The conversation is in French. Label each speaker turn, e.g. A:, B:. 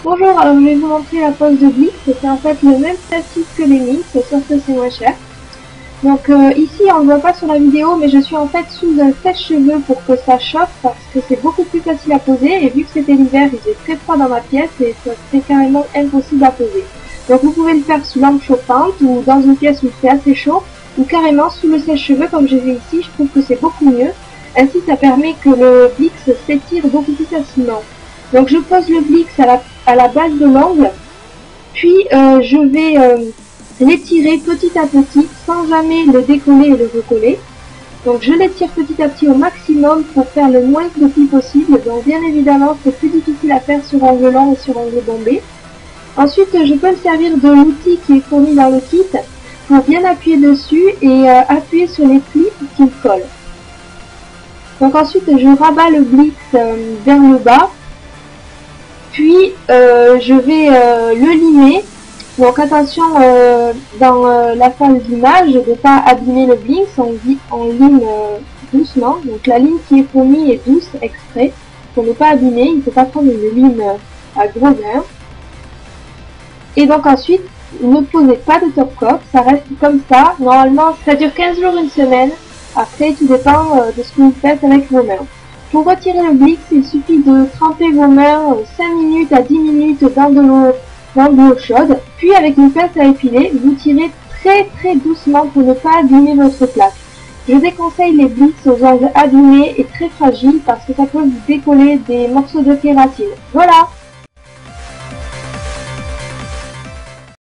A: Bonjour, alors je vais vous montrer la pose de Blix. C'est en fait le même principe que les mix, sauf que c'est moins cher. Donc ici on ne voit pas sur la vidéo, mais je suis en fait sous un sèche-cheveux pour que ça chauffe parce que c'est beaucoup plus facile à poser. Et vu que c'était l'hiver, il est très froid dans ma pièce et ça serait carrément impossible à poser. Donc vous pouvez le faire sous lampe chauffante ou dans une pièce où il fait assez chaud ou carrément sous le sèche-cheveux comme j'ai fait ici. Je trouve que c'est beaucoup mieux. Ainsi ça permet que le Blix s'étire beaucoup plus facilement. Donc je pose le Blix à la base de l'ongle, puis je vais l'étirer petit à petit sans jamais le décoller et le recoller. Donc je l'étire petit à petit au maximum pour faire le moins de plis possible. Donc bien évidemment c'est plus difficile à faire sur ongle long et sur ongle bombé. Ensuite je peux me servir de l'outil qui est fourni dans le kit pour bien appuyer dessus et appuyer sur les plis pour qu'il colle. Donc ensuite je rabats le Blix vers le bas. Puis je vais le limer. Donc attention dans la phase d'image de ne pas abîmer le Blix, on lime doucement. Donc la ligne qui est fournie est douce exprès pour ne pas abîmer. Il ne faut pas prendre une lime à gros grains. Et donc ensuite, ne posez pas de top coat, ça reste comme ça. Normalement ça dure 15 jours, une semaine. Après tout dépend de ce que vous faites avec vos mains. Pour retirer le Blix, il suffit de tremper vos mains 5 minutes à 10 minutes dans de l'eau chaude. Puis avec une pince à épiler, vous tirez très doucement pour ne pas abîmer votre plaque. Je déconseille les Blix aux ongles abîmés et très fragiles parce que ça peut vous décoller des morceaux de kératine. Voilà!